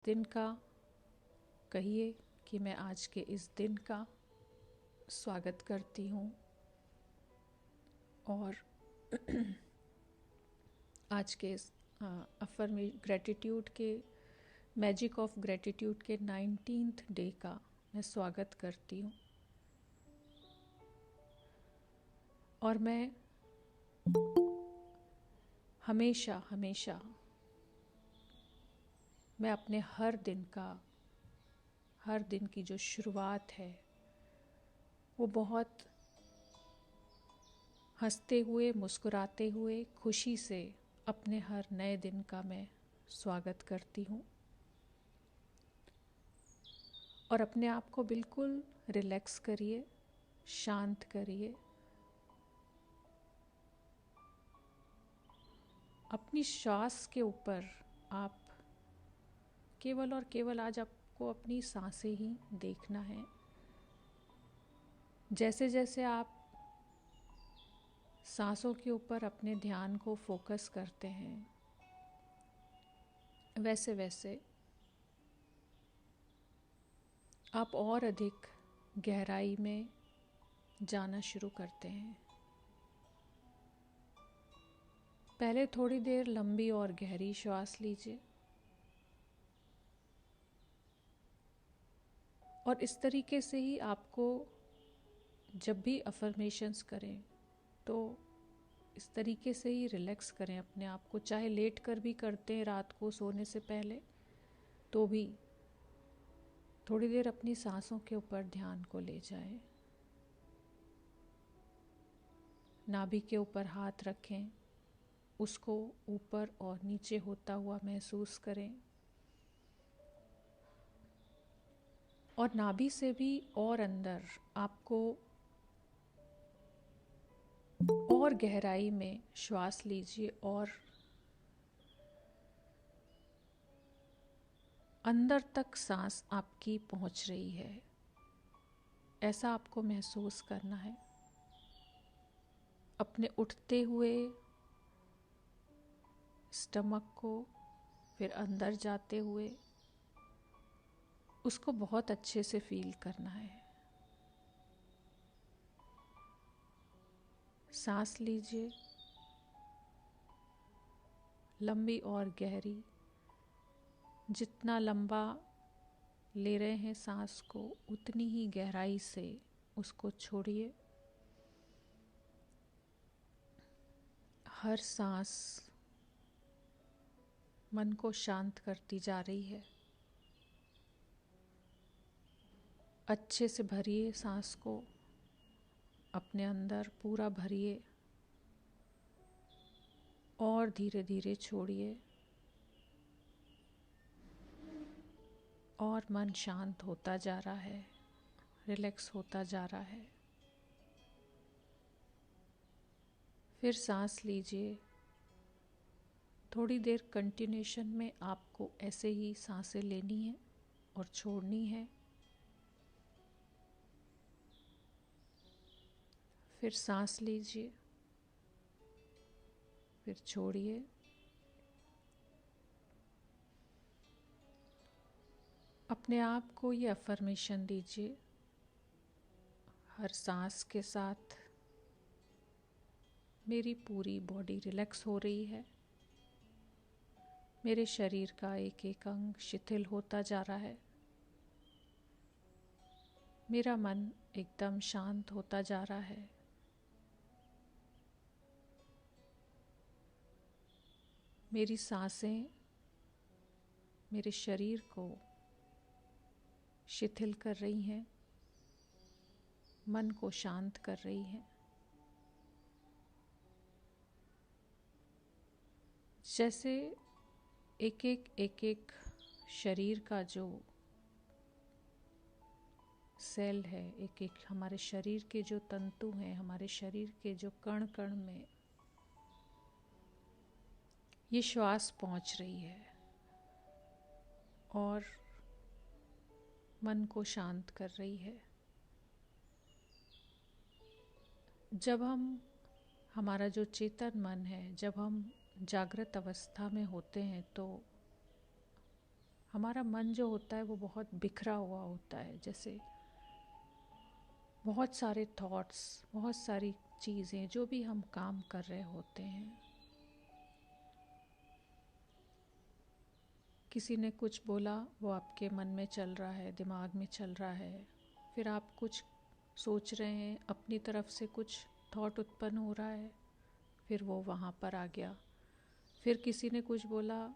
दिन का कहिए कि मैं आज के इस दिन का स्वागत करती हूँ और आज के इस ग्रेटिट्यूड के मैजिक ऑफ ग्रेटिट्यूड के 19th डे का मैं स्वागत करती हूँ। और मैं हमेशा हमेशा मैं अपने हर दिन की जो शुरुआत है वो बहुत हंसते हुए, मुस्कुराते हुए, खुशी से अपने हर नए दिन का मैं स्वागत करती हूँ और अपने आप को बिल्कुल रिलैक्स करिए, शांत करिए। अपनी श्वास के ऊपर आप केवल और केवल आज आपको अपनी सांसें ही देखना है। जैसे जैसे आप सांसों के ऊपर अपने ध्यान को फोकस करते हैं, वैसे वैसे आप और अधिक गहराई में जाना शुरू करते हैं। पहले थोड़ी देर लंबी और गहरी श्वास लीजिए और इस तरीके से ही आपको जब भी अफर्मेशंस करें तो इस तरीके से ही रिलैक्स करें अपने आप को। चाहे लेट कर भी करते हैं रात को सोने से पहले, तो भी थोड़ी देर अपनी सांसों के ऊपर ध्यान को ले जाएं। नाभि के ऊपर हाथ रखें, उसको ऊपर और नीचे होता हुआ महसूस करें और नाभि से भी और अंदर आपको और गहराई में श्वास लीजिए और अंदर तक सांस आपकी पहुंच रही है, ऐसा आपको महसूस करना है। अपने उठते हुए स्टमक को फिर अंदर जाते हुए उसको बहुत अच्छे से फील करना है। सांस लीजिए लंबी और गहरी। जितना लंबा ले रहे हैं सांस को, उतनी ही गहराई से उसको छोड़िए। हर सांस मन को शांत करती जा रही है। अच्छे से भरिए सांस को, अपने अंदर पूरा भरिए और धीरे धीरे छोड़िए और मन शांत होता जा रहा है, रिलैक्स होता जा रहा है। फिर सांस लीजिए। थोड़ी देर कंटिन्यूशन में आपको ऐसे ही सांसें लेनी है और छोड़नी है। फिर सांस लीजिए, फिर छोड़िए। अपने आप को ये अफर्मेशन दीजिए, हर सांस के साथ मेरी पूरी बॉडी रिलैक्स हो रही है। मेरे शरीर का एक एक अंग शिथिल होता जा रहा है। मेरा मन एकदम शांत होता जा रहा है। मेरी सांसें मेरे शरीर को शिथिल कर रही हैं, मन को शांत कर रही हैं। जैसे एक एक शरीर का जो सेल है, एक एक हमारे शरीर के जो तंतु हैं, हमारे शरीर के जो कण कण में ये श्वास पहुंच रही है और मन को शांत कर रही है। जब हमारा जो चेतन मन है, जब हम जागृत अवस्था में होते हैं तो हमारा मन जो होता है वो बहुत बिखरा हुआ होता है, जैसे बहुत सारे थॉट्स, बहुत सारी चीज़ें, जो भी हम काम कर रहे होते हैं, किसी ने कुछ बोला, वो आपके मन में चल रहा है, दिमाग में चल रहा है, फिर आप कुछ सोच रहे हैं, अपनी तरफ से कुछ थॉट उत्पन्न हो रहा है, फिर वो वहाँ पर आ गया, फिर किसी ने कुछ बोला,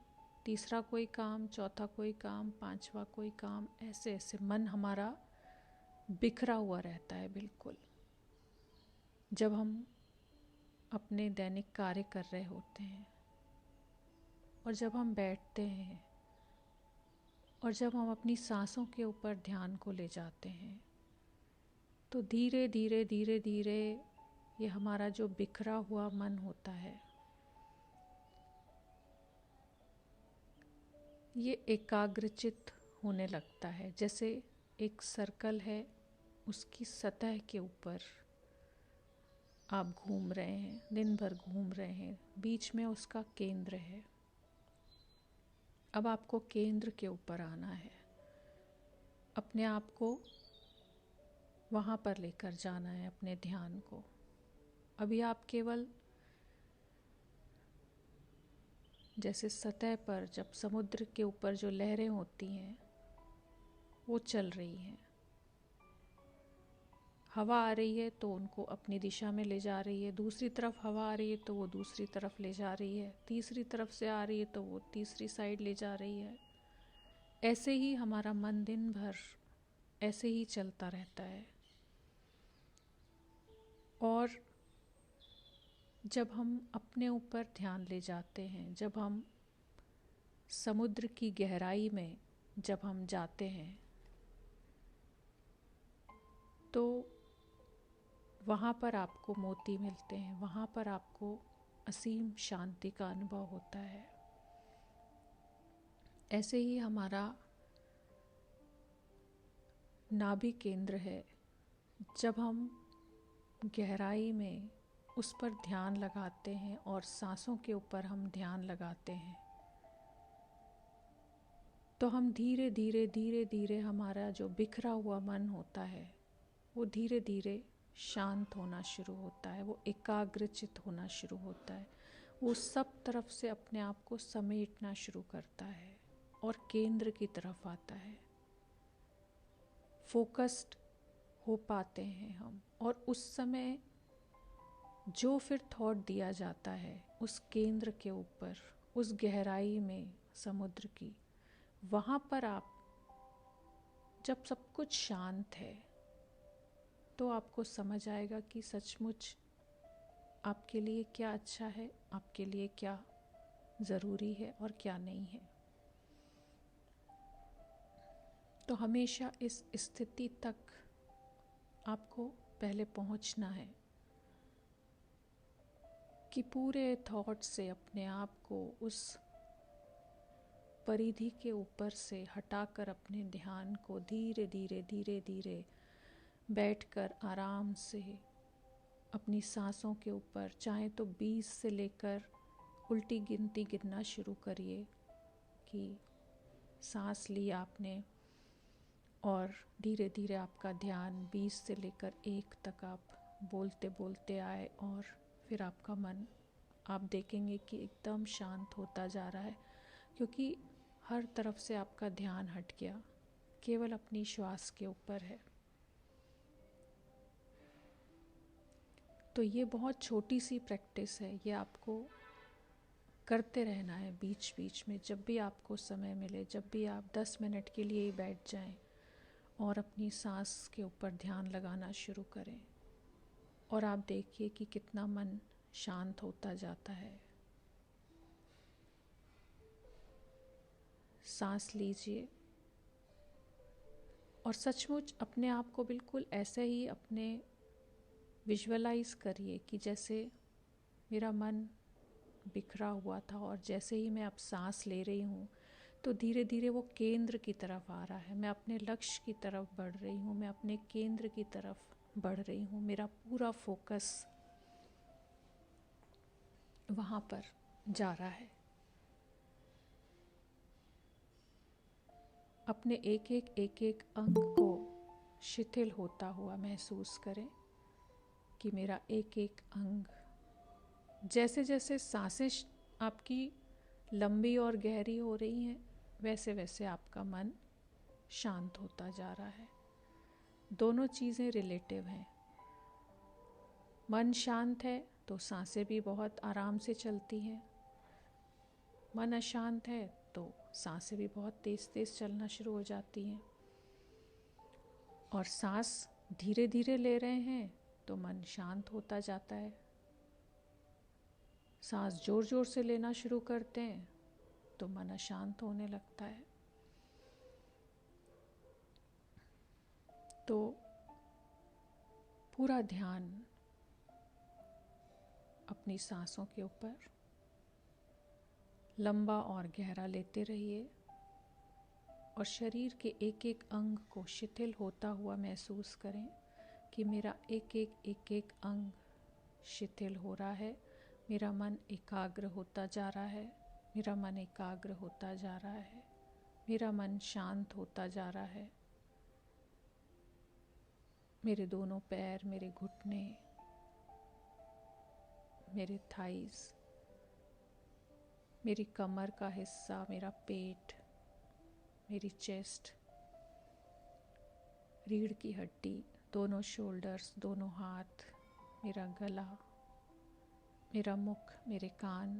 तीसरा कोई काम, चौथा कोई काम, पांचवा कोई काम, ऐसे ऐसे मन हमारा बिखरा हुआ रहता है बिल्कुल। जब हम अपने दैनिक कार्य कर रहे होते हैं और जब हम बैठते हैं और जब हम अपनी सांसों के ऊपर ध्यान को ले जाते हैं, तो धीरे धीरे धीरे धीरे ये हमारा जो बिखरा हुआ मन होता है, ये एकाग्रचित होने लगता है। जैसे एक सर्कल है, उसकी सतह के ऊपर आप घूम रहे हैं, दिन भर घूम रहे हैं, बीच में उसका केंद्र है। अब आपको केंद्र के ऊपर आना है, अपने आप को वहाँ पर लेकर जाना है, अपने ध्यान को। अभी आप केवल जैसे सतह पर जब समुद्र के ऊपर जो लहरें होती हैं वो चल रही हैं, हवा आ रही है तो उनको अपनी दिशा में ले जा रही है, दूसरी तरफ हवा आ रही है तो वो दूसरी तरफ ले जा रही है, तीसरी तरफ से आ रही है तो वो तीसरी साइड ले जा रही है। ऐसे ही हमारा मन दिन भर ऐसे ही चलता रहता है। और जब हम अपने ऊपर ध्यान ले जाते हैं, जब हम समुद्र की गहराई में जब हम जाते हैं, तो वहाँ पर आपको मोती मिलते हैं, वहाँ पर आपको असीम शांति का अनुभव होता है। ऐसे ही हमारा नाभि केंद्र है, जब हम गहराई में उस पर ध्यान लगाते हैं और सांसों के ऊपर हम ध्यान लगाते हैं, तो हम धीरे धीरे धीरे धीरे हमारा जो बिखरा हुआ मन होता है वो धीरे धीरे शांत होना शुरू होता है, वो एकाग्रचित होना शुरू होता है, वो सब तरफ से अपने आप को समेटना शुरू करता है और केंद्र की तरफ आता है। फोकस्ड हो पाते हैं हम, और उस समय जो फिर थॉट दिया जाता है उस केंद्र के ऊपर, उस गहराई में समुद्र की, वहाँ पर आप जब सब कुछ शांत है तो आपको समझ आएगा कि सचमुच आपके लिए क्या अच्छा है, आपके लिए क्या ज़रूरी है और क्या नहीं है। तो हमेशा इस स्थिति तक आपको पहले पहुंचना है कि पूरे थॉट से अपने आप को उस परिधि के ऊपर से हटाकर अपने ध्यान को धीरे धीरे धीरे धीरे बैठकर आराम से अपनी सांसों के ऊपर, चाहे तो 20 से लेकर उल्टी गिनती गिनना शुरू करिए कि सांस ली आपने और धीरे धीरे आपका ध्यान 20 से लेकर 1 तक आप बोलते बोलते आए, और फिर आपका मन आप देखेंगे कि एकदम शांत होता जा रहा है, क्योंकि हर तरफ से आपका ध्यान हट गया, केवल अपनी श्वास के ऊपर है। तो ये बहुत छोटी सी प्रैक्टिस है, ये आपको करते रहना है बीच बीच में, जब भी आपको समय मिले, जब भी आप 10 मिनट के लिए ही बैठ जाएं और अपनी सांस के ऊपर ध्यान लगाना शुरू करें, और आप देखिए कि कितना मन शांत होता जाता है। सांस लीजिए और सचमुच अपने आप को बिल्कुल ऐसे ही अपने विजुअलाइज करिए कि जैसे मेरा मन बिखरा हुआ था, और जैसे ही मैं अब सांस ले रही हूँ तो धीरे धीरे वो केंद्र की तरफ आ रहा है, मैं अपने लक्ष्य की तरफ बढ़ रही हूँ, मैं अपने केंद्र की तरफ बढ़ रही हूँ, मेरा पूरा फोकस वहाँ पर जा रहा है। अपने एक एक अंग को शिथिल होता हुआ महसूस करें कि मेरा एक एक अंग, जैसे जैसे सांसें आपकी लंबी और गहरी हो रही हैं, वैसे वैसे आपका मन शांत होता जा रहा है। दोनों चीज़ें रिलेटिव हैं। मन शांत है तो सांसें भी बहुत आराम से चलती हैं, मन अशांत है तो सांसें भी बहुत तेज तेज चलना शुरू हो जाती हैं। और सांस धीरे धीरे ले रहे हैं तो मन शांत होता जाता है। सांस जोर जोर से लेना शुरू करते हैं तो मन अशांत होने लगता है। तो पूरा ध्यान अपनी सांसों के ऊपर लंबा और गहरा लेते रहिए और शरीर के एक एक अंग को शिथिल होता हुआ महसूस करें कि मेरा एक एक अंग शिथिल हो रहा है। मेरा मन एकाग्र होता जा रहा है, मेरा मन एकाग्र होता जा रहा है, मेरा मन शांत होता जा रहा है। मेरे दोनों पैर, मेरे घुटने, मेरे थाइस, मेरी कमर का हिस्सा, मेरा पेट, मेरी चेस्ट, रीढ़ की हड्डी, दोनों शोल्डर्स, दोनों हाथ, मेरा गला, मेरा मुख, मेरे कान,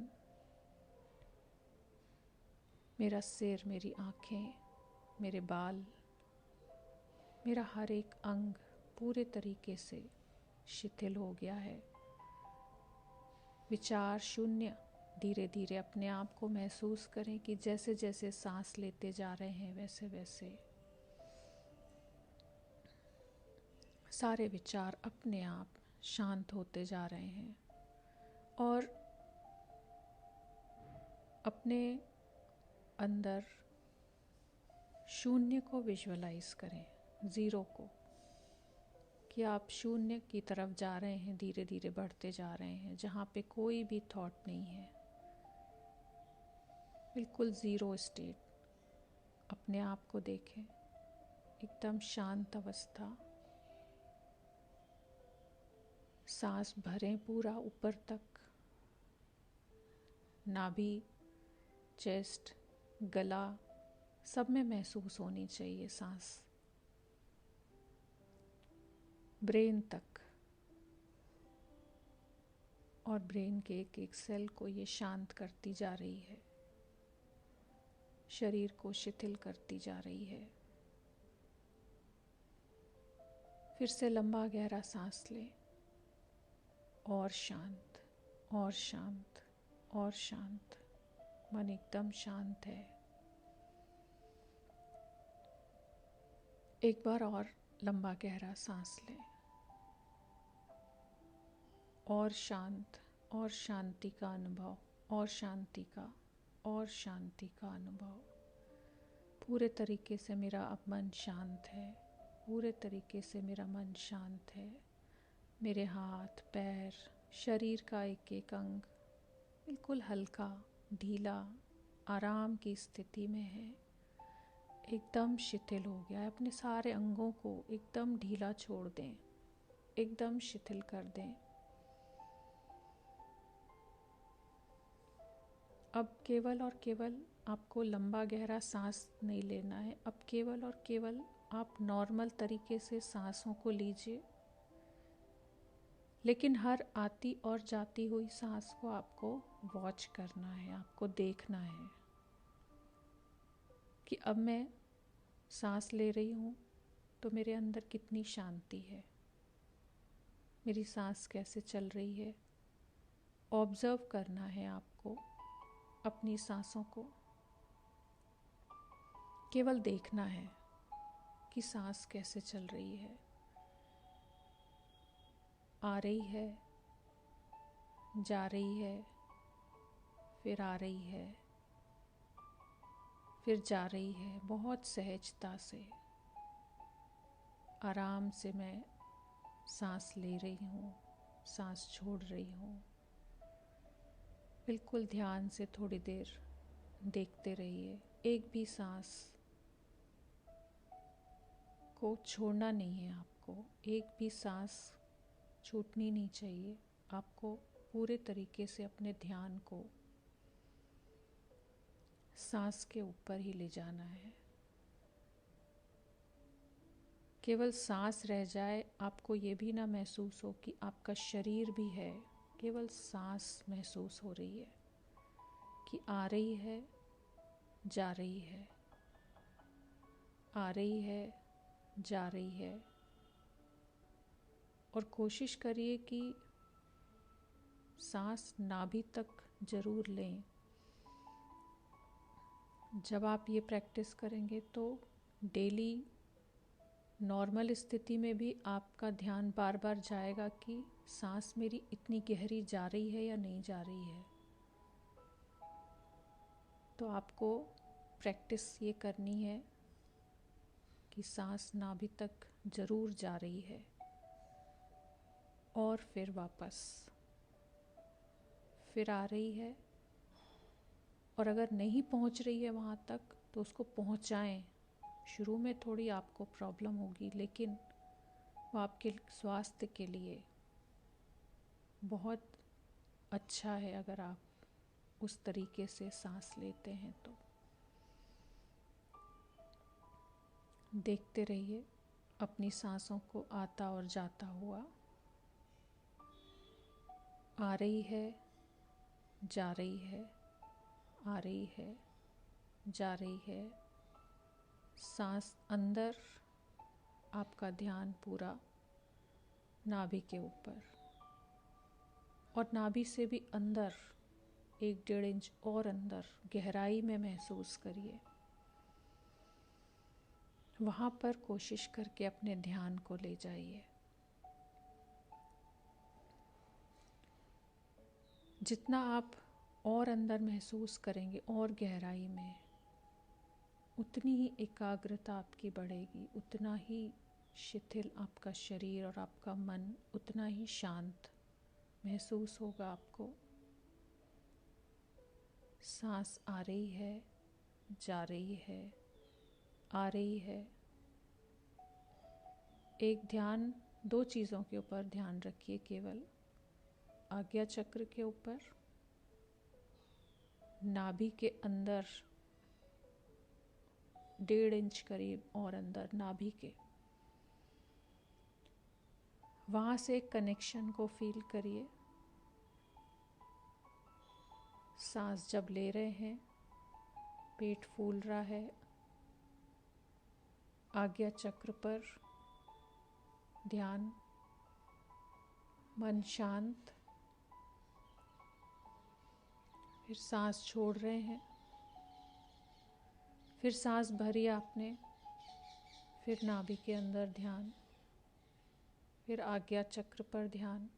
मेरा सिर, मेरी आँखें, मेरे बाल, मेरा हर एक अंग पूरे तरीके से शिथिल हो गया है। विचार शून्य। धीरे धीरे अपने आप को महसूस करें कि जैसे जैसे सांस लेते जा रहे हैं वैसे वैसे सारे विचार अपने आप शांत होते जा रहे हैं। और अपने अंदर शून्य को विजुअलाइज करें, ज़ीरो को, कि आप शून्य की तरफ जा रहे हैं, धीरे धीरे बढ़ते जा रहे हैं, जहाँ पे कोई भी थॉट नहीं है, बिल्कुल ज़ीरो स्टेट। अपने आप को देखें, एकदम शांत अवस्था। सांस भरें पूरा ऊपर तक, नाभि, चेस्ट, गला, सब में महसूस होनी चाहिए सांस। ब्रेन तक, और ब्रेन के एक एक सेल को ये शांत करती जा रही है, शरीर को शिथिल करती जा रही है। फिर से लंबा गहरा सांस लें, और शांत, और शांत, और शांत। मन एकदम शांत है। एक बार और लंबा गहरा सांस लें, और शांत, और शांति का अनुभव, और शांति का, और शांति का अनुभव। पूरे तरीके से मेरा अब मन शांत है, पूरे तरीके से मेरा मन शांत है। मेरे हाथ, पैर, शरीर का एक एक अंग बिल्कुल हल्का, ढीला, आराम की स्थिति में है, एकदम शिथिल हो गया है। अपने सारे अंगों को एकदम ढीला छोड़ दें, एकदम शिथिल कर दें। अब केवल और केवल आपको लंबा गहरा सांस नहीं लेना है। अब केवल और केवल आप नॉर्मल तरीके से सांसों को लीजिए, लेकिन हर आती और जाती हुई सांस को आपको वॉच करना है, आपको देखना है कि अब मैं सांस ले रही हूँ तो मेरे अंदर कितनी शांति है, मेरी सांस कैसे चल रही है। ऑब्जर्व करना है आपको अपनी सांसों को, केवल देखना है कि सांस कैसे चल रही है। आ रही है, जा रही है, फिर आ रही है, फिर जा रही है। बहुत सहजता से, आराम से मैं सांस ले रही हूँ, सांस छोड़ रही हूँ। बिल्कुल ध्यान से थोड़ी देर देखते रहिए। एक भी सांस को छोड़ना नहीं है, आपको एक भी सांस छूटनी नहीं चाहिए। आपको पूरे तरीके से अपने ध्यान को सांस के ऊपर ही ले जाना है। केवल सांस रह जाए, आपको ये भी ना महसूस हो कि आपका शरीर भी है, केवल सांस महसूस हो रही है कि आ रही है, जा रही है, आ रही है, जा रही है। और कोशिश करिए कि सांस नाभि तक जरूर लें। जब आप ये प्रैक्टिस करेंगे तो डेली नॉर्मल स्थिति में भी आपका ध्यान बार बार जाएगा कि सांस मेरी इतनी गहरी जा रही है या नहीं जा रही है। तो आपको प्रैक्टिस ये करनी है कि सांस नाभि तक जरूर जा रही है और फिर वापस फिर आ रही है। और अगर नहीं पहुंच रही है वहाँ तक तो उसको पहुंचाएं। शुरू में थोड़ी आपको प्रॉब्लम होगी, लेकिन वो आपके स्वास्थ्य के लिए बहुत अच्छा है अगर आप उस तरीके से सांस लेते हैं। तो देखते रहिए अपनी सांसों को आता और जाता हुआ। आ रही है, जा रही है, आ रही है, जा रही है। सांस अंदर, आपका ध्यान पूरा नाभि के ऊपर, और नाभि से भी अंदर 1-1.5 इंच और अंदर गहराई में महसूस करिए। वहाँ पर कोशिश करके अपने ध्यान को ले जाइए। जितना आप और अंदर महसूस करेंगे और गहराई में, उतनी ही एकाग्रता आपकी बढ़ेगी, उतना ही शिथिल आपका शरीर और आपका मन उतना ही शांत महसूस होगा आपको। सांस आ रही है, जा रही है, आ रही है। एक ध्यान 2 चीज़ों के ऊपर ध्यान रखिए, केवल आज्ञा चक्र के ऊपर, नाभि के अंदर 1.5 इंच करीब और अंदर नाभि के, वहाँ से कनेक्शन को फील करिए। सांस जब ले रहे हैं, पेट फूल रहा है, आज्ञा चक्र पर ध्यान, मन शांत। फिर सांस छोड़ रहे हैं, फिर सांस भरी आपने, फिर नाभि के अंदर ध्यान, फिर आज्ञा चक्र पर ध्यान।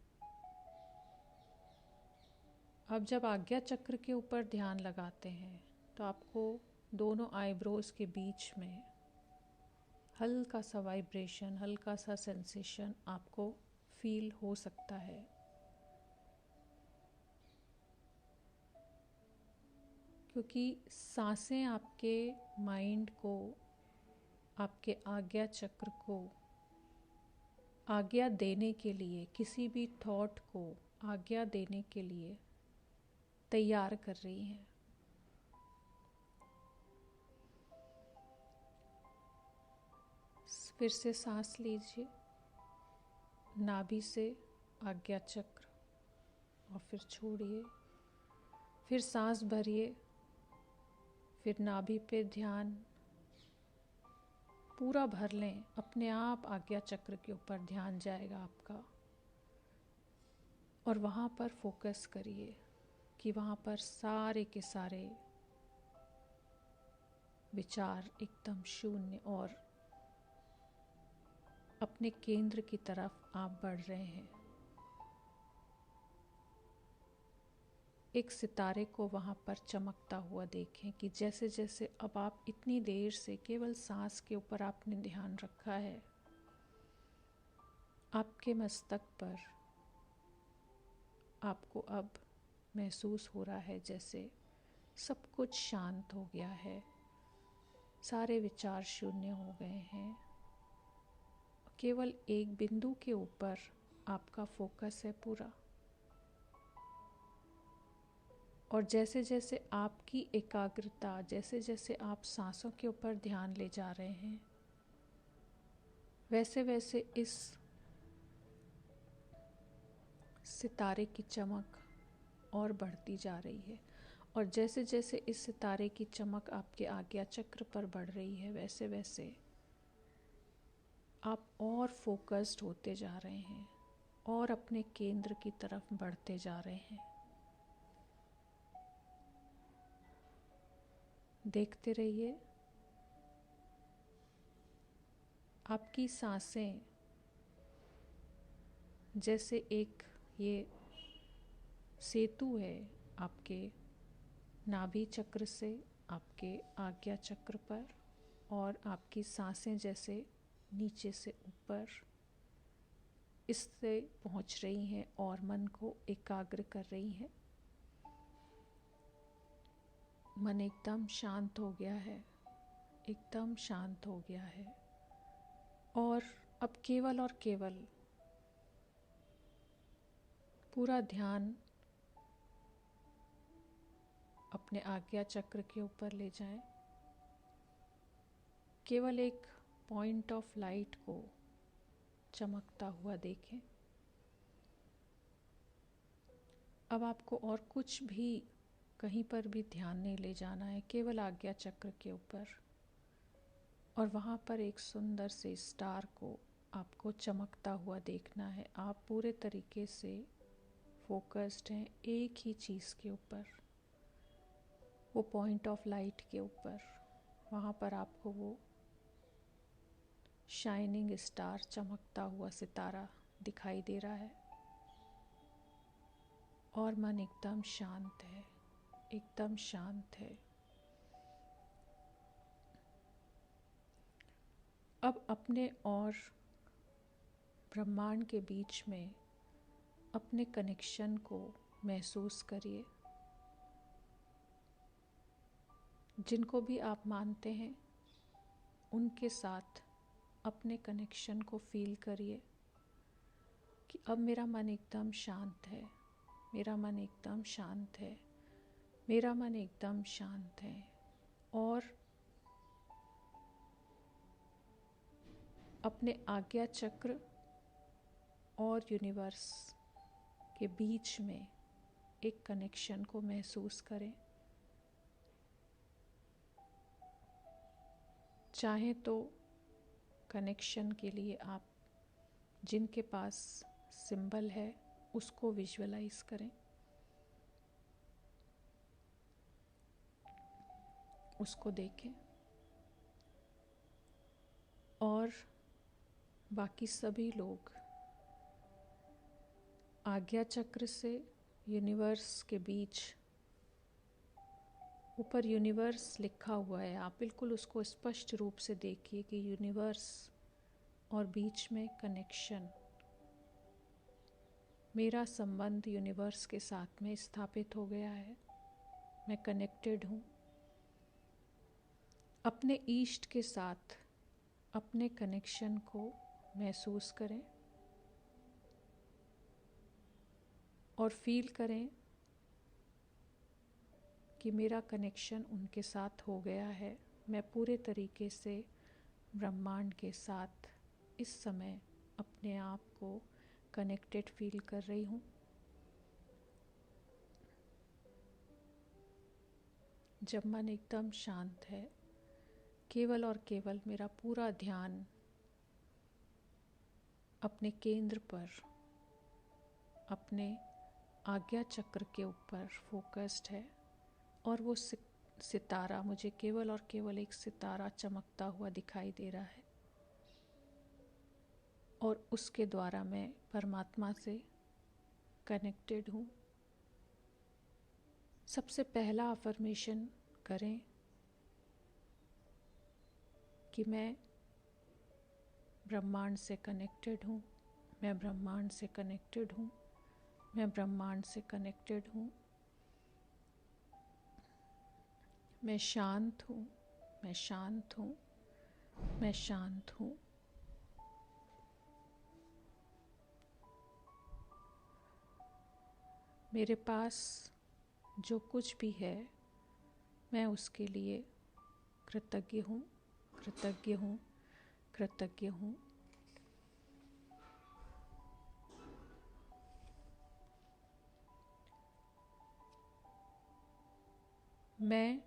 अब जब आज्ञा चक्र के ऊपर ध्यान लगाते हैं तो आपको दोनों आईब्रोज के बीच में हल्का सा वाइब्रेशन, हल्का सा सेंसेशन आपको फील हो सकता है। क्योंकि सांसें आपके माइंड को, आपके आज्ञा चक्र को आज्ञा देने के लिए, किसी भी थॉट को आज्ञा देने के लिए तैयार कर रही हैं। फिर से सांस लीजिए, नाभि से आज्ञा चक्र, और फिर छोड़िए। फिर सांस भरिए, फिर नाभि पे ध्यान पूरा भर लें। अपने आप आज्ञा चक्र के ऊपर ध्यान जाएगा आपका, और वहाँ पर फोकस करिए कि वहाँ पर सारे के सारे विचार एकदम शून्य और अपने केंद्र की तरफ आप बढ़ रहे हैं। एक सितारे को वहाँ पर चमकता हुआ देखें कि जैसे जैसे अब आप इतनी देर से केवल सांस के ऊपर आपने ध्यान रखा है, आपके मस्तक पर आपको अब महसूस हो रहा है जैसे सब कुछ शांत हो गया है, सारे विचार शून्य हो गए हैं। केवल एक बिंदु के ऊपर आपका फोकस है पूरा। और जैसे जैसे आपकी एकाग्रता, जैसे जैसे आप सांसों के ऊपर ध्यान ले जा रहे हैं, वैसे वैसे इस सितारे की चमक और बढ़ती जा रही है। और जैसे जैसे इस सितारे की चमक आपके आज्ञा चक्र पर बढ़ रही है, वैसे वैसे आप और फोकस्ड होते जा रहे हैं और अपने केंद्र की तरफ बढ़ते जा रहे हैं। देखते रहिए आपकी सांसें जैसे एक ये सेतु है आपके नाभि चक्र से आपके आज्ञा चक्र पर, और आपकी सांसें जैसे नीचे से ऊपर इससे पहुंच रही हैं और मन को एकाग्र कर रही हैं। मन एकदम शांत हो गया है, एकदम शांत हो गया है। और अब केवल और केवल पूरा ध्यान अपने आज्ञा चक्र के ऊपर ले जाएं। केवल एक पॉइंट ऑफ लाइट को चमकता हुआ देखें। अब आपको और कुछ भी कहीं पर भी ध्यान नहीं ले जाना है, केवल आज्ञा चक्र के ऊपर। और वहाँ पर एक सुंदर से स्टार को आपको चमकता हुआ देखना है। आप पूरे तरीके से फोकस्ड हैं एक ही चीज़ के ऊपर, वो पॉइंट ऑफ लाइट के ऊपर। वहाँ पर आपको वो शाइनिंग स्टार, चमकता हुआ सितारा दिखाई दे रहा है। और मन एकदम शांत है, एकदम शांत है। अब अपने और ब्रह्मांड के बीच में अपने कनेक्शन को महसूस करिए। जिनको भी आप मानते हैं उनके साथ अपने कनेक्शन को फील करिए कि अब मेरा मन एकदम शांत है, मेरा मन एकदम शांत है, मेरा मन एकदम शांत है। और अपने आज्ञा चक्र और यूनिवर्स के बीच में एक कनेक्शन को महसूस करें। चाहे तो कनेक्शन के लिए आप जिनके पास सिंबल है उसको विजुअलाइज करें, उसको देखें। और बाकी सभी लोग आज्ञा चक्र से यूनिवर्स के बीच, ऊपर यूनिवर्स लिखा हुआ है, आप बिल्कुल उसको स्पष्ट रूप से देखिए कि यूनिवर्स और बीच में कनेक्शन, मेरा संबंध यूनिवर्स के साथ में स्थापित हो गया है। मैं कनेक्टेड हूँ। अपने ईष्ट के साथ अपने कनेक्शन को महसूस करें और फील करें कि मेरा कनेक्शन उनके साथ हो गया है। मैं पूरे तरीके से ब्रह्मांड के साथ इस समय अपने आप को कनेक्टेड फील कर रही हूँ। जब मन एकदम शांत है, केवल और केवल मेरा पूरा ध्यान अपने केंद्र पर, अपने आज्ञा चक्र के ऊपर फोकस्ड है। और वो सितारा, मुझे केवल और केवल एक सितारा चमकता हुआ दिखाई दे रहा है। और उसके द्वारा मैं परमात्मा से कनेक्टेड हूँ। सबसे पहला अफर्मेशन करें कि मैं ब्रह्मांड से कनेक्टेड हूँ, मैं ब्रह्मांड से कनेक्टेड हूँ, मैं ब्रह्मांड से कनेक्टेड हूँ। मैं शांत हूँ, मैं शांत हूँ, मैं शांत हूँ। मेरे पास जो कुछ भी है मैं उसके लिए कृतज्ञ हूँ, कृतज्ञ हूँ, कृतज्ञ हूँ। मैं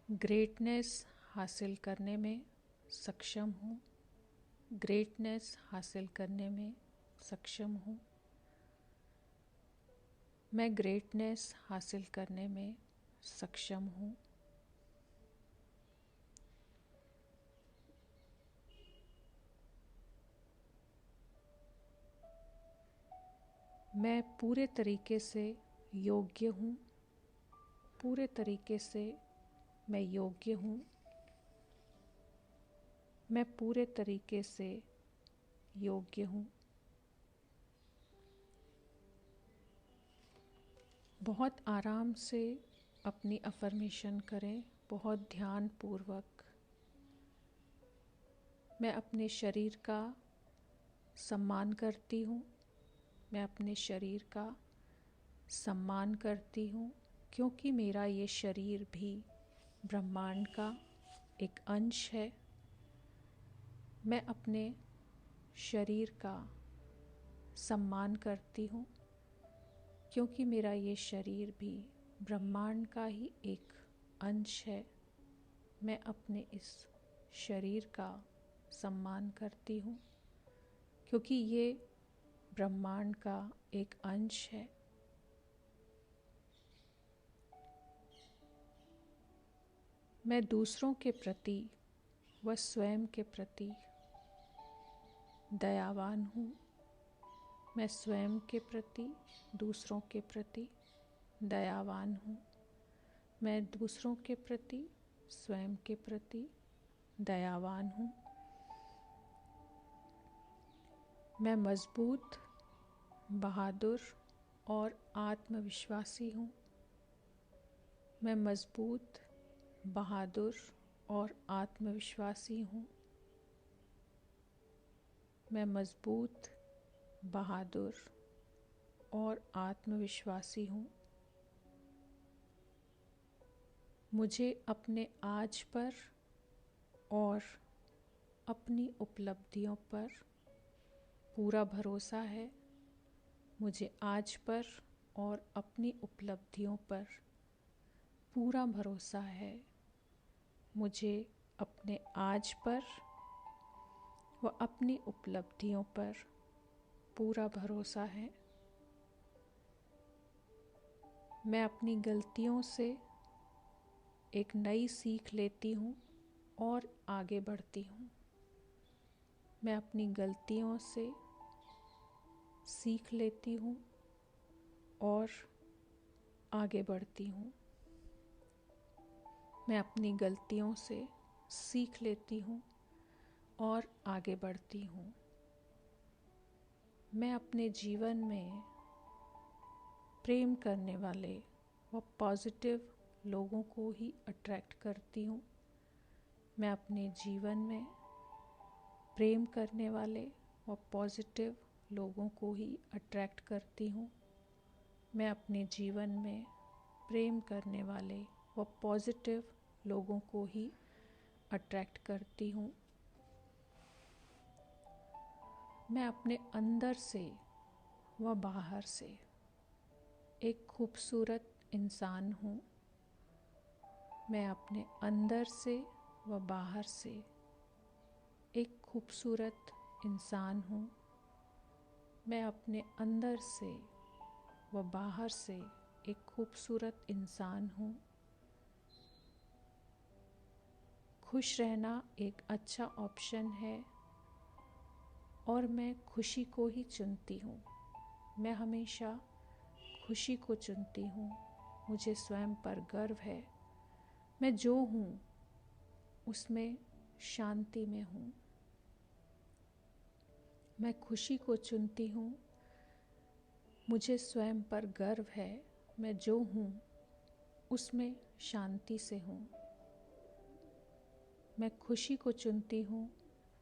ग्रेटनेस हासिल करने में सक्षम हूँ, ग्रेटनेस हासिल करने में सक्षम हूँ। मैं ग्रेटनेस हासिल करने में सक्षम हूँ। मैं पूरे तरीके से योग्य हूँ, पूरे तरीके से मैं योग्य हूँ। मैं पूरे तरीके से योग्य हूँ। बहुत आराम से अपनी अफर्मेशन करें, बहुत ध्यान पूर्वक। मैं अपने शरीर का सम्मान करती हूँ, मैं अपने शरीर का सम्मान करती हूँ, क्योंकि मेरा ये शरीर भी ब्रह्मांड का एक अंश है। मैं अपने शरीर का सम्मान करती हूँ, क्योंकि मेरा ये शरीर भी ब्रह्मांड का ही एक अंश है। मैं अपने इस शरीर का सम्मान करती हूँ, क्योंकि ये ब्रह्मांड का एक अंश है। मैं दूसरों के प्रति व स्वयं के प्रति दयावान हूँ। मैं स्वयं के प्रति, दूसरों के प्रति दयावान हूँ। मैं दूसरों के प्रति, स्वयं के प्रति दयावान हूँ। मैं मजबूत, बहादुर और आत्मविश्वासी हूँ। मैं मजबूत, बहादुर और आत्मविश्वासी हूँ। मैं मजबूत, बहादुर और आत्मविश्वासी हूँ। मुझे अपने आज पर और अपनी उपलब्धियों पर पूरा भरोसा है। मुझे आज पर और अपनी उपलब्धियों पर पूरा भरोसा है। मुझे अपने आज पर व अपनी उपलब्धियों पर पूरा भरोसा है। मैं अपनी गलतियों से एक नई सीख लेती हूँ और आगे बढ़ती हूँ। मैं अपनी गलतियों से सीख लेती हूँ और आगे बढ़ती हूँ। मैं अपनी गलतियों से सीख लेती हूँ और आगे बढ़ती हूँ। मैं अपने जीवन में प्रेम करने वाले व पॉजिटिव लोगों को ही अट्रैक्ट करती हूँ। मैं अपने जीवन में प्रेम करने वाले व पॉजिटिव लोगों को ही अट्रैक्ट करती हूँ। मैं अपने जीवन में प्रेम करने वाले व पॉजिटिव लोगों को ही अट्रैक्ट करती हूँ। मैं अपने अंदर से व बाहर से एक खूबसूरत इंसान हूँ। मैं अपने अंदर से व बाहर से एक खूबसूरत इंसान हूँ। मैं अपने अंदर से व बाहर से एक खूबसूरत इंसान हूँ। खुश रहना एक अच्छा ऑप्शन है और मैं खुशी को ही चुनती हूँ। मैं हमेशा खुशी को चुनती हूँ। मुझे स्वयं पर गर्व है। मैं जो हूँ उसमें शांति में हूँ। मैं खुशी को चुनती हूँ। मुझे स्वयं पर गर्व है। मैं जो हूँ उसमें शांति से हूँ। मैं खुशी को चुनती हूँ।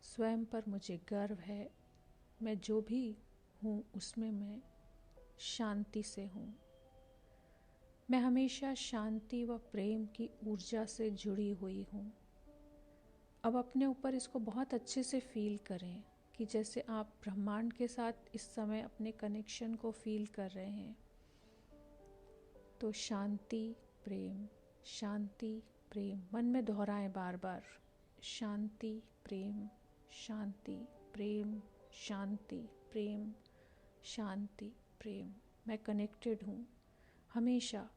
स्वयं पर मुझे गर्व है। मैं जो भी हूँ उसमें मैं शांति से हूँ। मैं हमेशा शांति व प्रेम की ऊर्जा से जुड़ी हुई हूँ। अब अपने ऊपर इसको बहुत अच्छे से फील करें कि जैसे आप ब्रह्मांड के साथ इस समय अपने कनेक्शन को फील कर रहे हैं। तो शांति प्रेम, शांति प्रेम मन में दोहराएं बार बार। शांति प्रेम, शांति प्रेम, शांति प्रेम, शांति प्रेम। मैं कनेक्टेड हूँ, हमेशा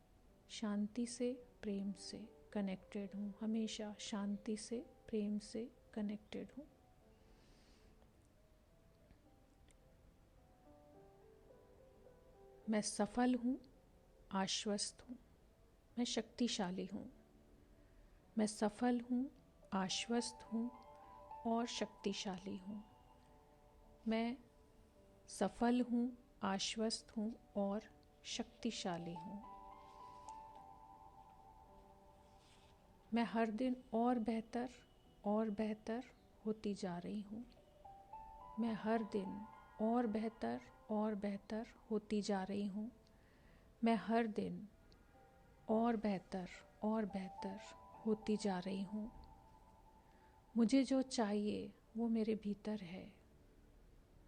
शांति से प्रेम से कनेक्टेड हूँ, हमेशा शांति से प्रेम से कनेक्टेड हूँ। मैं सफल हूँ, आश्वस्त हूँ, मैं शक्तिशाली हूँ। मैं सफल हूँ, आश्वस्त हूँ और शक्तिशाली हूँ। मैं सफल हूँ, आश्वस्त हूँ और शक्तिशाली हूँ। मैं हर दिन और बेहतर होती जा रही हूँ। मैं हर दिन और बेहतर होती जा रही हूँ। मैं हर दिन और बेहतर होती जा रही हूँ। मुझे जो चाहिए वो मेरे भीतर है।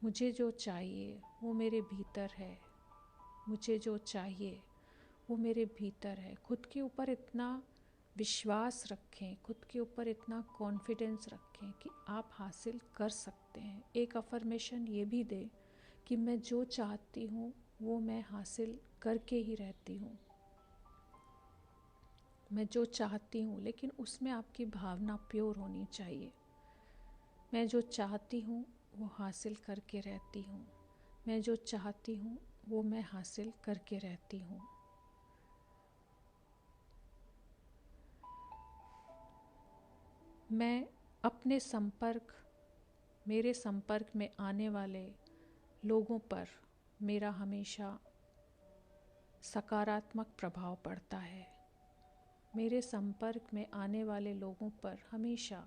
मुझे जो चाहिए वो मेरे भीतर है। मुझे जो चाहिए वो मेरे भीतर है। खुद के ऊपर इतना विश्वास रखें, खुद के ऊपर इतना कॉन्फिडेंस रखें कि आप हासिल कर सकते हैं। एक अफर्मेशन ये भी दें कि मैं जो चाहती हूँ वो मैं हासिल करके ही रहती हूँ। मैं जो चाहती हूँ, लेकिन उसमें आपकी भावना प्योर होनी चाहिए। मैं जो चाहती हूँ वो हासिल करके रहती हूँ। मैं जो चाहती हूँ वो मैं हासिल करके रहती हूँ। मैं अपने मेरे संपर्क में आने वाले लोगों पर मेरा हमेशा सकारात्मक प्रभाव पड़ता है। मेरे संपर्क में आने वाले लोगों पर हमेशा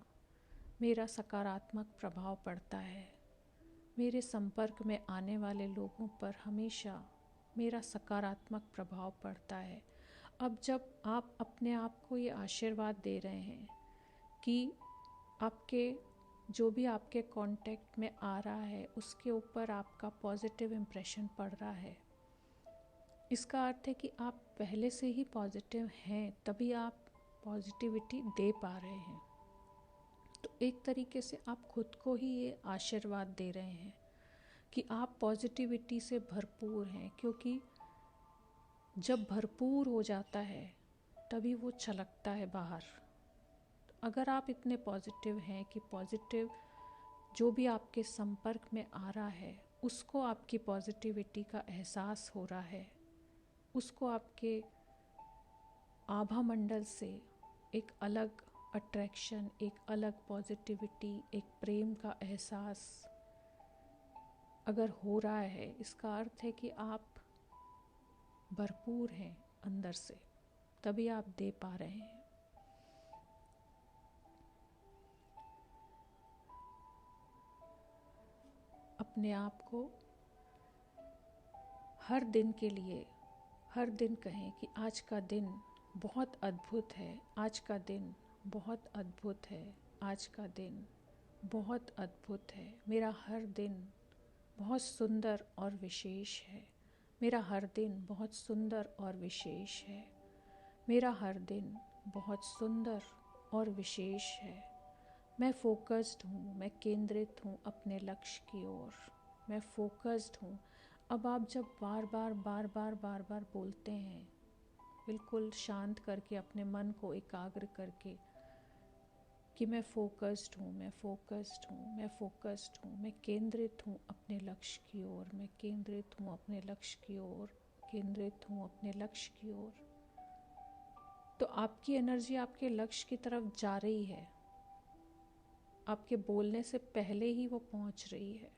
मेरा सकारात्मक प्रभाव पड़ता है। मेरे संपर्क में आने वाले लोगों पर हमेशा मेरा सकारात्मक प्रभाव पड़ता है। अब जब आप अपने आप को ये आशीर्वाद दे रहे हैं कि आपके जो भी आपके कांटेक्ट में आ रहा है उसके ऊपर आपका पॉजिटिव इम्प्रेशन पड़ रहा है, इसका अर्थ है कि आप पहले से ही पॉजिटिव हैं, तभी आप पॉजिटिविटी दे पा रहे हैं। तो एक तरीके से आप खुद को ही ये आशीर्वाद दे रहे हैं कि आप पॉजिटिविटी से भरपूर हैं, क्योंकि जब भरपूर हो जाता है तभी वो छलकता है बाहर। अगर आप इतने पॉजिटिव हैं कि पॉजिटिव जो भी आपके संपर्क में आ रहा है उसको आपकी पॉजिटिविटी का एहसास हो रहा है, उसको आपके आभा मंडल से एक अलग अट्रैक्शन, एक अलग पॉजिटिविटी, एक प्रेम का एहसास अगर हो रहा है, इसका अर्थ है कि आप भरपूर हैं अंदर से, तभी आप दे पा रहे हैं। अपने आप को हर दिन के लिए हर दिन कहें कि आज का दिन बहुत अद्भुत है, आज का दिन बहुत अद्भुत है, आज का दिन बहुत अद्भुत है। मेरा हर दिन बहुत सुंदर और विशेष है। मेरा हर दिन बहुत सुंदर और विशेष है। मेरा हर दिन बहुत सुंदर और विशेष है। मैं फोकस्ड हूँ, मैं केंद्रित हूँ अपने लक्ष्य की ओर। मैं फोकस्ड हूँ। अब आप जब बार बार बोलते हैं, बिल्कुल शांत करके अपने मन को एकाग्र करके कि मैं फोकस्ड हूँ, मैं फोकस्ड हूँ, मैं फोकस्ड हूँ, मैं केंद्रित हूँ अपने लक्ष्य की ओर, मैं केंद्रित हूँ अपने लक्ष्य की ओर, केंद्रित हूँ अपने लक्ष्य की ओर, तो आपकी एनर्जी आपके लक्ष्य की तरफ जा रही है। आपके बोलने से पहले ही वो पहुंच रही है।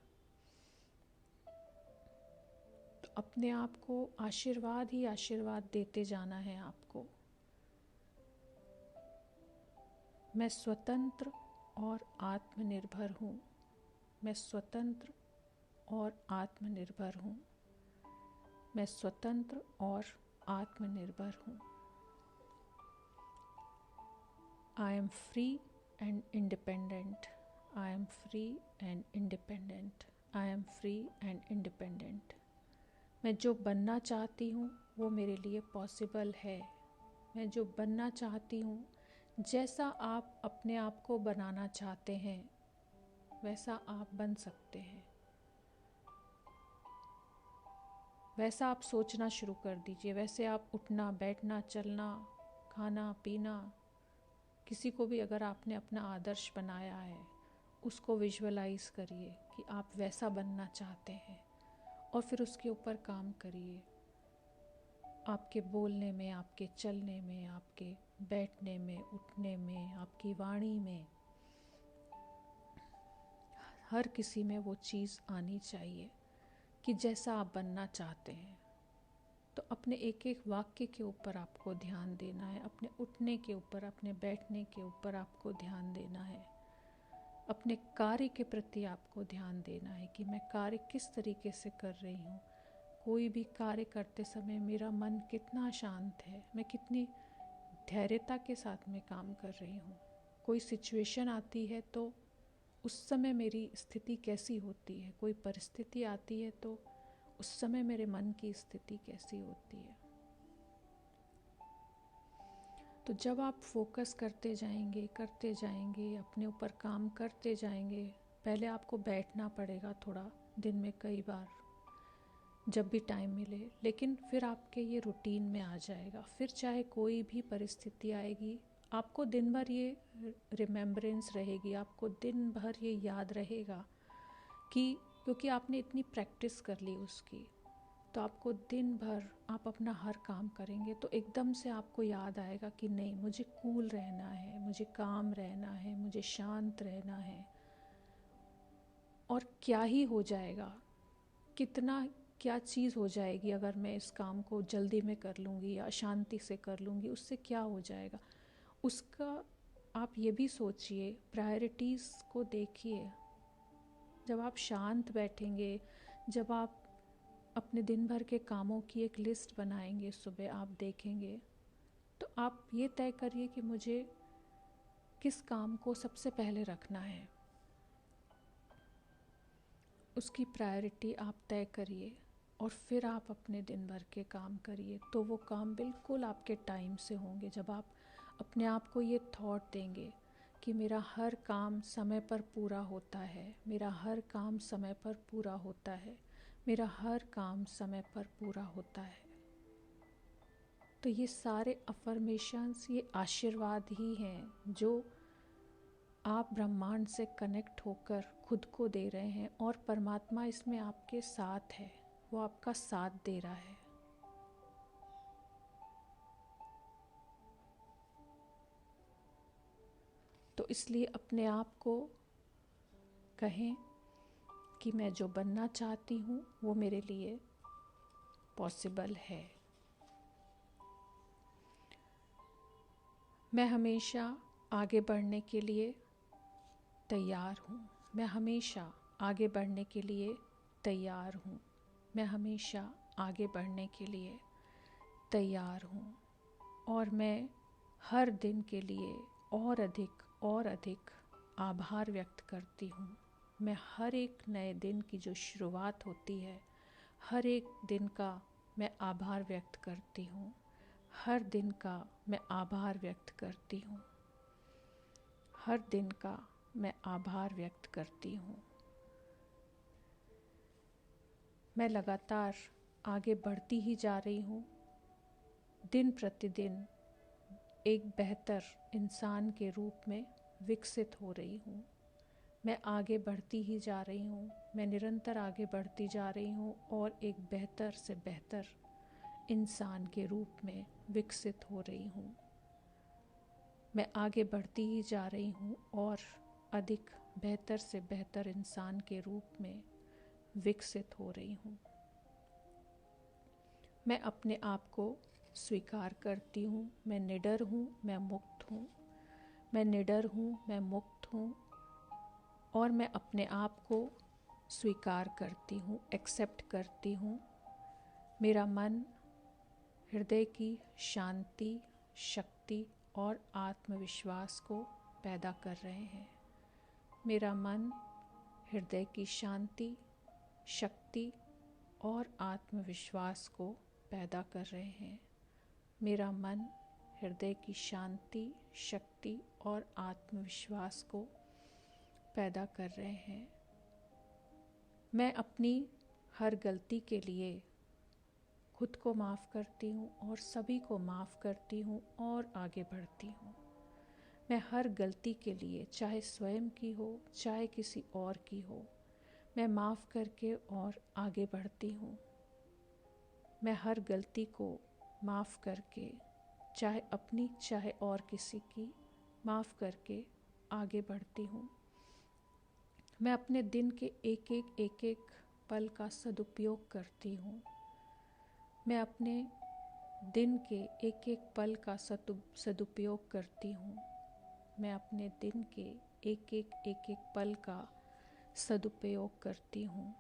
तो अपने आप को आशीर्वाद ही आशीर्वाद देते जाना है आपको। मैं स्वतंत्र और आत्मनिर्भर हूँ। मैं स्वतंत्र और आत्मनिर्भर हूँ। मैं स्वतंत्र और आत्मनिर्भर हूँ। I am free and independent. I am free and independent. I am free and independent. मैं जो बनना चाहती हूँ वो मेरे लिए पॉसिबल है। मैं जो बनना चाहती हूँ, जैसा आप अपने आप को बनाना चाहते हैं वैसा आप बन सकते हैं। वैसा आप सोचना शुरू कर दीजिए। वैसे आप उठना, बैठना, चलना, खाना, पीना, किसी को भी अगर आपने अपना आदर्श बनाया है उसको विजुअलाइज करिए कि आप वैसा बनना चाहते हैं और फिर उसके ऊपर काम करिए। आपके बोलने में, आपके चलने में, आपके बैठने में, उठने में, आपकी वाणी में, हर किसी में वो चीज़ आनी चाहिए कि जैसा आप बनना चाहते हैं। तो अपने एक एक वाक्य के ऊपर आपको ध्यान देना है। अपने उठने के ऊपर, अपने बैठने के ऊपर आपको ध्यान देना है। अपने कार्य के प्रति आपको ध्यान देना है कि मैं कार्य किस तरीके से कर रही हूँ। कोई भी कार्य करते समय मेरा मन कितना शांत है, मैं कितनी धैर्यता के साथ में काम कर रही हूँ। कोई सिचुएशन आती है तो उस समय मेरी स्थिति कैसी होती है। कोई परिस्थिति आती है तो उस समय मेरे मन की स्थिति कैसी होती है। तो जब आप फोकस करते जाएंगे, अपने ऊपर काम करते जाएंगे, पहले आपको बैठना पड़ेगा थोड़ा, दिन में कई बार जब भी टाइम मिले, लेकिन फिर आपके ये रूटीन में आ जाएगा। फिर चाहे कोई भी परिस्थिति आएगी, आपको दिन भर ये रिमेम्बरेंस रहेगी, आपको दिन भर ये याद रहेगा कि क्योंकि आपने इतनी प्रैक्टिस कर ली उसकी, तो आपको दिन भर आप अपना हर काम करेंगे तो एकदम से आपको याद आएगा कि नहीं, मुझे कूल रहना है, मुझे काम रहना है, मुझे शांत रहना है। और क्या ही हो जाएगा, कितना क्या चीज़ हो जाएगी अगर मैं इस काम को जल्दी में कर लूँगी या शांति से कर लूँगी, उससे क्या हो जाएगा। उसका आप ये भी सोचिए, प्रायोरिटीज़ को देखिए। जब आप शांत बैठेंगे, जब आप अपने दिन भर के कामों की एक लिस्ट बनाएंगे, सुबह आप देखेंगे, तो आप ये तय करिए कि मुझे किस काम को सबसे पहले रखना है। उसकी प्रायोरिटी आप तय करिए और फिर आप अपने दिन भर के काम करिए, तो वो काम बिल्कुल आपके टाइम से होंगे। जब आप अपने आप को ये थॉट देंगे कि मेरा हर काम समय पर पूरा होता है, मेरा हर काम समय पर पूरा होता है, मेरा हर काम समय पर पूरा होता है, तो ये सारे अफर्मेशंस, ये आशीर्वाद ही हैं जो आप ब्रह्मांड से कनेक्ट होकर खुद को दे रहे हैं। और परमात्मा इसमें आपके साथ है, वो आपका साथ दे रहा है। तो इसलिए अपने आप को कहें कि मैं जो बनना चाहती हूँ वो मेरे लिए पॉसिबल है। मैं हमेशा आगे बढ़ने के लिए तैयार हूँ। मैं हमेशा आगे बढ़ने के लिए तैयार हूँ। मैं हमेशा आगे बढ़ने के लिए तैयार हूँ। और मैं हर दिन के लिए और अधिक आभार व्यक्त करती हूँ। मैं हर एक नए दिन की जो शुरुआत होती है, हर एक दिन का मैं आभार व्यक्त करती हूँ। हर दिन का मैं आभार व्यक्त करती हूँ। हर दिन का मैं आभार व्यक्त करती हूँ। मैं लगातार आगे बढ़ती ही जा रही हूँ। दिन प्रतिदिन एक बेहतर इंसान के रूप में विकसित हो रही हूँ। मैं आगे बढ़ती ही जा रही हूँ। मैं निरंतर आगे बढ़ती जा रही हूँ और एक बेहतर से बेहतर इंसान के रूप में विकसित हो रही हूँ। मैं आगे बढ़ती ही जा रही हूँ और अधिक बेहतर से बेहतर इंसान के रूप में विकसित हो रही हूँ। मैं अपने आप को स्वीकार करती हूँ। मैं निडर हूँ, मैं मुक्त हूँ। मैं निडर हूँ, मैं मुक्त हूँ और मैं अपने आप को स्वीकार करती हूँ, एक्सेप्ट करती हूँ। मेरा मन हृदय की शांति, शक्ति और आत्मविश्वास को पैदा कर रहे हैं। मेरा मन हृदय की शांति, शक्ति और आत्मविश्वास को पैदा कर रहे हैं। मेरा मन हृदय की शांति, शक्ति और आत्मविश्वास को पैदा कर रहे हैं। मैं अपनी हर गलती के लिए खुद को माफ़ करती हूँ और सभी को माफ़ करती हूँ और आगे बढ़ती हूँ। मैं हर गलती के लिए, चाहे स्वयं की हो चाहे किसी और की हो, मैं माफ़ करके और आगे बढ़ती हूँ। मैं हर गलती को माफ़ करके, चाहे अपनी चाहे और किसी की, माफ़ करके आगे बढ़ती हूँ। मैं अपने दिन के एक एक पल का सदुपयोग करती हूँ। मैं अपने दिन के एक एक पल का सदुपयोग करती हूँ। मैं अपने दिन के एक एक पल का सदुपयोग करती हूँ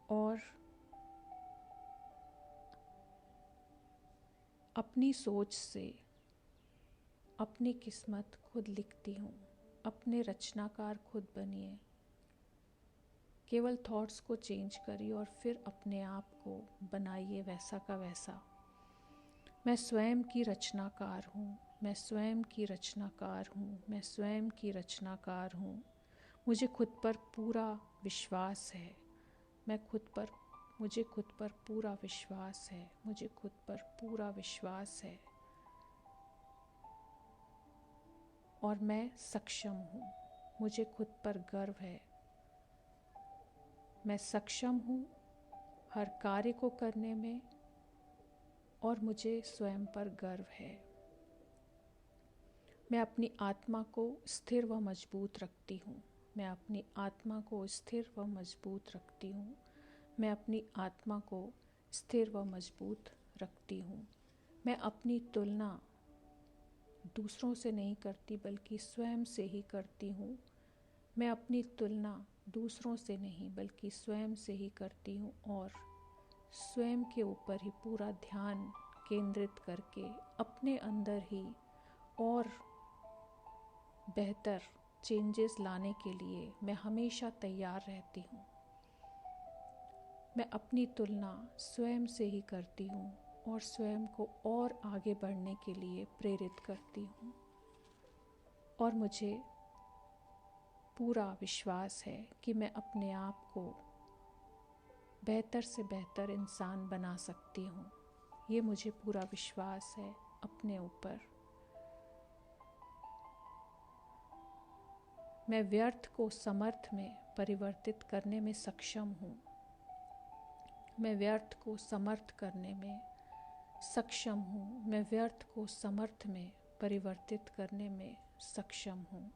और अपनी सोच से अपनी किस्मत खुद लिखती हूँ। अपने रचनाकार खुद बनिए। केवल थॉट्स को चेंज करिए और फिर अपने आप को बनाइए वैसा का वैसा। मैं स्वयं की रचनाकार हूँ। मैं स्वयं की रचनाकार हूँ। मैं स्वयं की रचनाकार हूँ। मुझे खुद पर पूरा विश्वास है। मुझे खुद पर पूरा विश्वास है। मुझे खुद पर पूरा विश्वास है और मैं सक्षम हूँ। मुझे खुद पर गर्व है। मैं सक्षम हूँ हर कार्य को करने में और मुझे स्वयं पर गर्व है। मैं अपनी आत्मा को स्थिर व मजबूत रखती हूँ। मैं अपनी आत्मा को स्थिर व मजबूत रखती हूँ। मैं अपनी आत्मा को स्थिर व मजबूत रखती हूँ। मैं अपनी तुलना दूसरों से नहीं करती बल्कि स्वयं से ही करती हूँ। मैं अपनी तुलना दूसरों से नहीं बल्कि स्वयं से ही करती हूँ और स्वयं के ऊपर ही पूरा ध्यान केंद्रित करके अपने अंदर ही और बेहतर चेंजेस लाने के लिए मैं हमेशा तैयार रहती हूँ। मैं अपनी तुलना स्वयं से ही करती हूँ और स्वयं को और आगे बढ़ने के लिए प्रेरित करती हूँ और मुझे पूरा विश्वास है कि मैं अपने आप को बेहतर से बेहतर इंसान बना सकती हूँ। ये मुझे पूरा विश्वास है अपने ऊपर। मैं व्यर्थ को समर्थ में परिवर्तित करने में सक्षम हूँ। मैं व्यर्थ को समर्थ करने में सक्षम हूँ। मैं व्यर्थ को समर्थ में परिवर्तित करने में सक्षम हूँ।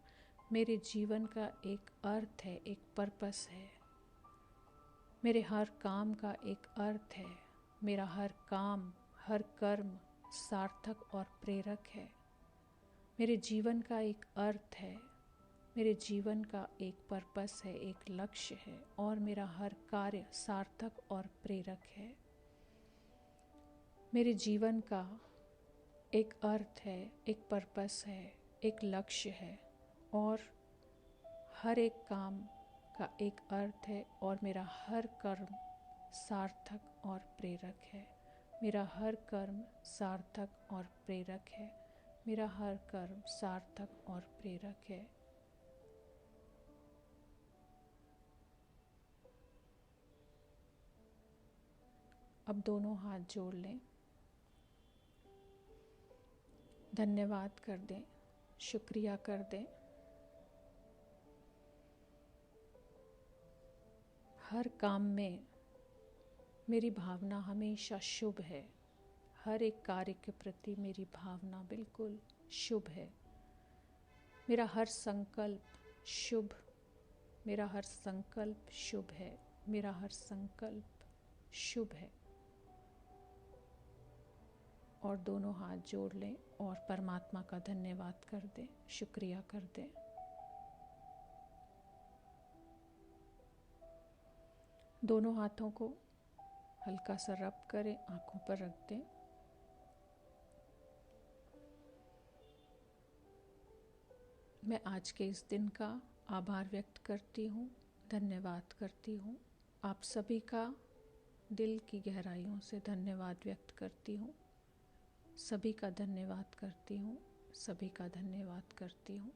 मेरे जीवन का एक अर्थ है, एक पर्पस है। मेरे हर काम का एक अर्थ है। मेरा हर काम, हर कर्म सार्थक और प्रेरक है। मेरे जीवन का एक अर्थ है। मेरे जीवन का एक पर्पस है, एक लक्ष्य है और मेरा हर कार्य सार्थक और प्रेरक है। मेरे जीवन का एक अर्थ है, एक पर्पस है, एक लक्ष्य है और हर एक काम का एक अर्थ है और मेरा हर कर्म सार्थक और प्रेरक है। मेरा हर कर्म सार्थक और प्रेरक है। मेरा हर कर्म सार्थक और प्रेरक है। अब दोनों हाथ जोड़ लें, धन्यवाद कर दें, शुक्रिया कर दें। हर काम में मेरी भावना हमेशा शुभ है। हर एक कार्य के प्रति मेरी भावना बिल्कुल शुभ है। मेरा हर संकल्प शुभ, मेरा हर संकल्प शुभ है। मेरा हर संकल्प शुभ है। और दोनों हाथ जोड़ लें और परमात्मा का धन्यवाद कर दें, शुक्रिया कर दें। दोनों हाथों को हल्का सा रब करें, आंखों पर रख दें। मैं आज के इस दिन का आभार व्यक्त करती हूँ, धन्यवाद करती हूँ। आप सभी का दिल की गहराइयों से धन्यवाद व्यक्त करती हूँ। सभी का धन्यवाद करती हूँ, सभी का धन्यवाद करती हूँ।